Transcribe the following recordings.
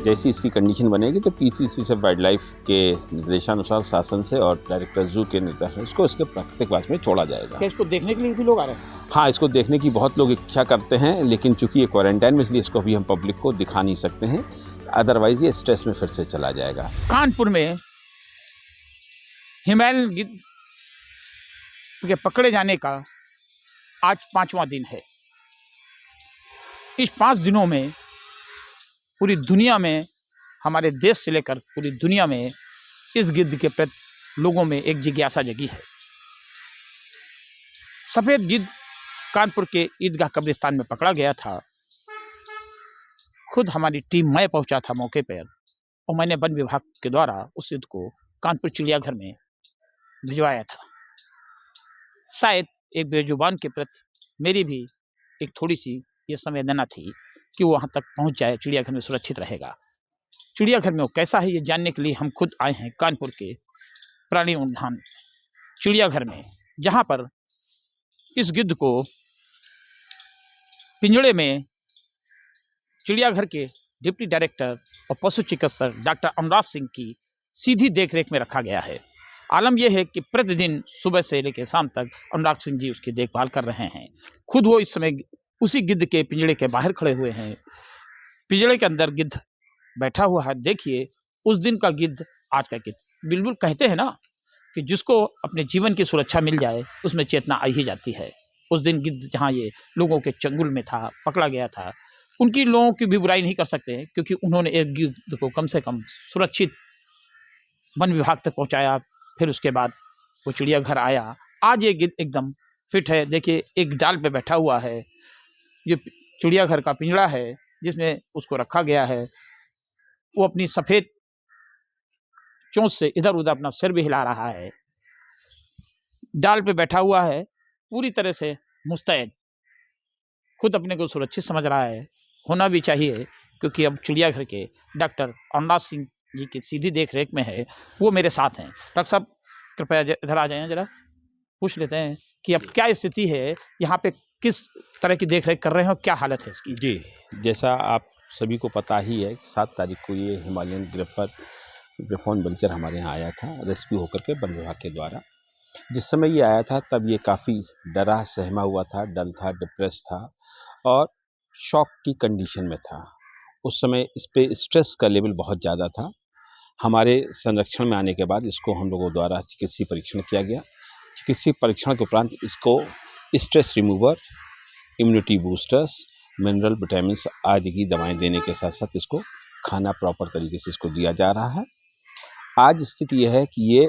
जैसी इसकी कंडीशन बनेगी तो पीसीसी से वाइल्ड लाइफ के निर्देशानुसार शासन से और डायरेक्टर जू के निर्देश इसको इसके प्राकृतिक वास में छोड़ा जाएगा। क्या इसको देखने के लिए भी लोग आ रहे हैं? हाँ, इसको देखने की बहुत लोग इच्छा करते हैं, लेकिन चूंकि ये क्वारंटाइन में, इसलिए इसको अभी हम पब्लिक को दिखा नहीं सकते हैं। अदरवाइज ये स्ट्रेस में फिर से चला जाएगा। कानपुर में हिमालयन गिद्ध के पकड़े जाने का आज 5वां दिन है। इस 5 दिनों में पूरी दुनिया में, हमारे देश से लेकर पूरी दुनिया में इस गिद्ध के प्रति लोगों में एक जिज्ञासा जगी है। सफ़ेद गिद्ध कानपुर के ईदगाह कब्रिस्तान में पकड़ा गया था। खुद हमारी टीम, मैं पहुंचा था मौके पर और मैंने वन विभाग के द्वारा उस गिद्ध को कानपुर चिड़ियाघर में भिजवाया था। शायद एक बेजुबान के प्रति मेरी भी एक थोड़ी सी ये संवेदना थी कि वो वहाँ तक पहुँच जाए, चिड़ियाघर में सुरक्षित रहेगा। चिड़ियाघर में वो कैसा है ये जानने के लिए हम खुद आए हैं कानपुर के प्राणी उद्यान चिड़ियाघर में, जहाँ पर इस गिद्ध को पिंजड़े में चिड़ियाघर के डिप्टी डायरेक्टर और पशु चिकित्सक डॉक्टर अनुराग सिंह की सीधी देखरेख में रखा गया है। आलम यह है कि प्रतिदिन सुबह से लेकर शाम तक अनुराग सिंह जी उसकी देखभाल कर रहे हैं। खुद वो इस समय उसी गिद्ध के पिंजड़े के बाहर खड़े हुए हैं। पिंजड़े के अंदर गिद्ध बैठा हुआ है। देखिए, उस दिन का गिद्ध, आज का गिद्ध। बिल्कुल कहते हैं ना कि जिसको अपने जीवन की सुरक्षा मिल जाए उसमें चेतना आ ही जाती है। उस दिन गिद्ध जहाँ ये लोगों के चंगुल में था, पकड़ा गया था, उनकी लोगों की भी बुराई नहीं कर सकते हैं, क्योंकि उन्होंने एक गिद्ध को कम से कम सुरक्षित वन विभाग तक पहुँचाया। फिर उसके बाद वो चिड़ियाघर आया। आज ये गिद्ध एकदम फिट है। देखिए, एक डाल पे बैठा हुआ है। ये चिड़ियाघर का पिंजड़ा है जिसमें उसको रखा गया है। वो अपनी सफ़ेद चोंच से इधर उधर अपना सिर भी हिला रहा है। डाल पे बैठा हुआ है, पूरी तरह से मुस्तैद, खुद अपने को सुरक्षित समझ रहा है। होना भी चाहिए, क्योंकि अब चिड़ियाघर के डॉक्टर अनुराग सिंह जी की सीधी देख रेख में है। वो मेरे साथ हैं। डॉक्टर साहब, कृपया इधर आ जाएं, जरा पूछ लेते हैं कि अब क्या स्थिति है, यहाँ पे किस तरह की देख रेख कर रहे हैं और क्या हालत है इसकी। जी, जैसा आप सभी को पता ही है कि 7 तारीख को ये हिमालयन ग्रिफॉन वल्चर हमारे यहाँ आया था, रेस्क्यू होकर के वन विभाग के द्वारा। जिस समय ये आया था तब ये काफ़ी डरा सहमा हुआ था, डल था, डिप्रेस था और शॉक की कंडीशन में था। उस समय इस पे स्ट्रेस का लेवल बहुत ज़्यादा था। हमारे संरक्षण में आने के बाद इसको हम लोगों द्वारा चिकित्सीय परीक्षण किया गया। चिकित्सीय परीक्षण के उपरांत इसको stress remover, immunity boosters, mineral, vitamin आदि की दवाएं देने के साथ साथ इसको खाना प्रॉपर तरीके से इसको दिया जा रहा है। आज स्थिति यह है कि ये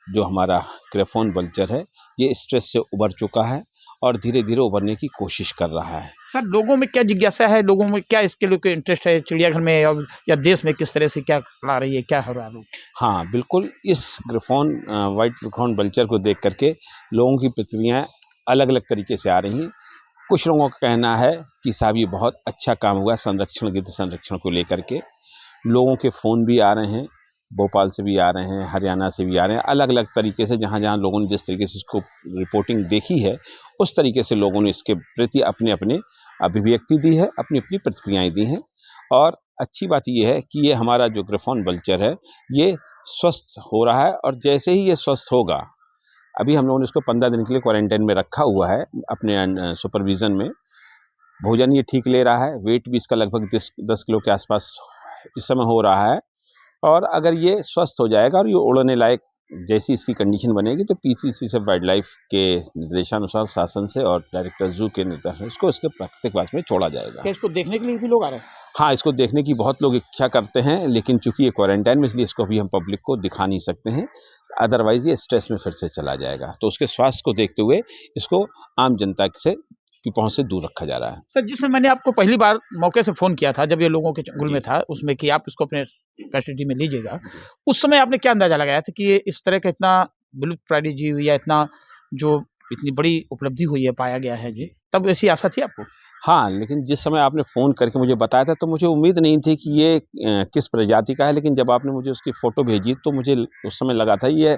जो हमारा ग्रिफॉन वल्चर है ये स्ट्रेस से उबर चुका है और धीरे धीरे उबरने की कोशिश कर रहा है। सर, लोगों में क्या जिज्ञासा है, लोगों में क्या इसके लिए इंटरेस्ट है चिड़ियाघर में, और या देश में किस तरह से क्या ला रही है, क्या हो रहा है? हाँ, बिल्कुल, इस वाइट ग्रिफॉन वल्चर को देख करके लोगों की प्रतिक्रियाएँ अलग अलग तरीके से आ रही हैं। कुछ लोगों का कहना है कि साहब ये बहुत अच्छा काम हुआ संरक्षण, गिद्ध संरक्षण को लेकर के। लोगों के फ़ोन भी आ रहे हैं, भोपाल से भी आ रहे हैं, हरियाणा से भी आ रहे हैं, अलग अलग तरीके से जहाँ जहाँ लोगों ने जिस तरीके से इसको रिपोर्टिंग देखी है उस तरीके से लोगों ने इसके प्रति अपने अपने अभिव्यक्ति दी है, अपनी अपनी प्रतिक्रियाएँ दी हैं। और अच्छी बात ये है कि ये हमारा जो ग्रिफॉन वल्चर है ये स्वस्थ हो रहा है और जैसे ही ये स्वस्थ होगा, अभी हम लोगों ने इसको 15 दिन के लिए क्वारंटाइन में रखा हुआ है अपने सुपरविज़न में। भोजन ये ठीक ले रहा है, वेट भी इसका लगभग 10 किलो के आसपास इस समय हो रहा है। और अगर ये स्वस्थ हो जाएगा और ये उड़ने लायक जैसी इसकी कंडीशन बनेगी तो पीसीसी से वाइल्ड लाइफ के निर्देशानुसार शासन से और डायरेक्टर जू के निर्देश इसको इसके प्राकृतिक वास में छोड़ा जाएगा। क्या इसको देखने के लिए भी लोग आ रहे हैं? हाँ, इसको देखने की बहुत लोग इच्छा करते हैं, लेकिन चूंकि ये क्वारंटाइन में, इसलिए इसको अभी हम पब्लिक को दिखा नहीं सकते हैं। अदरवाइज ये स्ट्रेस में फिर से चला जाएगा। तो उसके स्वास्थ्य को देखते हुए इसको आम जनता से की पहुंच से दूर रखा जा रहा है। सर, जिसमें मैंने आपको पहली बार मौके से फ़ोन किया था, जब ये लोगों के चंगुल में था, उसमें कि आप इसको अपने कस्टडी में लीजिएगा, उस समय आपने क्या अंदाज़ा लगाया था कि ये इस तरह का इतना विलुप्त प्राणी जीव या इतना जो इतनी बड़ी उपलब्धि हुई है, पाया गया है जी, तब ऐसी आशा थी आपको? हाँ, लेकिन जिस समय आपने फ़ोन करके मुझे बताया था तो मुझे उम्मीद नहीं थी कि ये किस प्रजाति का है, लेकिन जब आपने मुझे उसकी फ़ोटो भेजी तो मुझे उस समय लगा था ये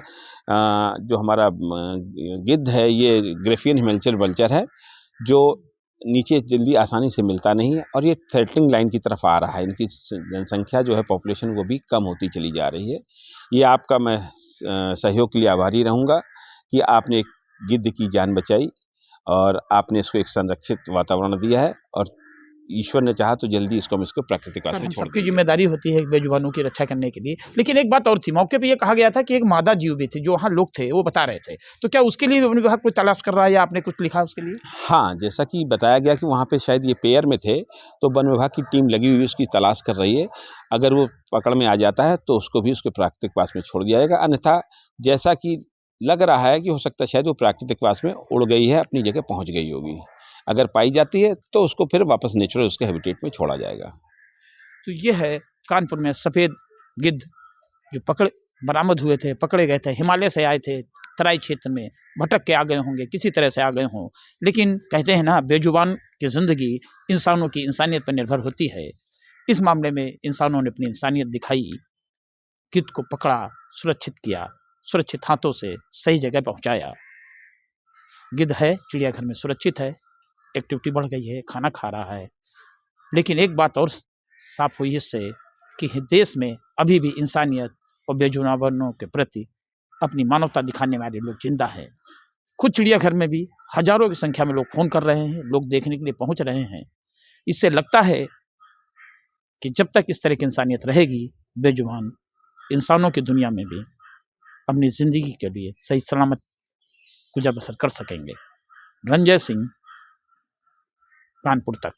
जो हमारा गिद्ध है ये ग्रिफॉन हिमालयन वल्चर है, जो नीचे जल्दी आसानी से मिलता नहीं है और ये थ्रेटनिंग लाइन की तरफ आ रहा है। इनकी जनसंख्या जो है पॉपुलेशन वो भी कम होती चली जा रही है। ये आपका मैं सहयोग के लिए आभारी रहूँगा कि आपने एक गिद्ध की जान बचाई और आपने इसको एक संरक्षित वातावरण दिया है और ईश्वर ने चाहा तो जल्दी इसको हम इसको प्राकृतिक वास सर, में हम छोड़ सबकी देंगे। जिम्मेदारी होती है बेजुबानों की रक्षा करने के लिए। लेकिन एक बात और थी, मौके पे ये कहा गया था कि एक मादा जीव भी थी, जो वहाँ लोग थे वो बता रहे थे। तो क्या उसके लिए भी वन विभाग कुछ तलाश कर रहा है या आपने कुछ लिखा उसके लिए? हाँ, जैसा कि बताया गया कि वहाँ पे शायद ये पेयर में थे, तो वन विभाग की टीम लगी हुई है, उसकी तलाश कर रही है। अगर वो पकड़ में आ जाता है तो उसको भी उसके प्राकृतिक वास में छोड़ दिया जाएगा। अन्यथा जैसा कि लग रहा है कि हो सकता है शायद वो प्राकृतिक वास में उड़ गई है, अपनी जगह पहुँच गई होगी। अगर पाई जाती है तो उसको फिर वापस नेचुरल उसके हैबिटेट में छोड़ा जाएगा। तो ये है कानपुर में सफ़ेद गिद्ध जो बरामद हुए थे, पकड़े गए थे, हिमालय से आए थे, तराई क्षेत्र में भटक के आ गए होंगे, किसी तरह से आ गए हों। लेकिन कहते हैं ना, बेजुबान की ज़िंदगी इंसानों की इंसानियत पर निर्भर होती है। इस मामले में इंसानों ने अपनी इंसानियत दिखाई, गिद्ध को पकड़ा, सुरक्षित किया, सुरक्षित हाथों से सही जगह पहुंचाया। गिद्ध है, चिड़ियाघर में सुरक्षित है, एक्टिविटी बढ़ गई है, खाना खा रहा है। लेकिन एक बात और साफ हुई इससे कि देश में अभी भी इंसानियत और बेजुबानों के प्रति अपनी मानवता दिखाने वाले लोग जिंदा हैं। खुद चिड़ियाघर में भी हजारों की संख्या में लोग फ़ोन कर रहे हैं, लोग देखने के लिए पहुंच रहे हैं। इससे लगता है कि जब तक इस तरह की इंसानियत रहेगी, बेजुबान इंसानों की दुनिया में भी अपनी ज़िंदगी के लिए सही सलामत गुजर बसर कर सकेंगे। रंजय सिंह, कानपुर तक।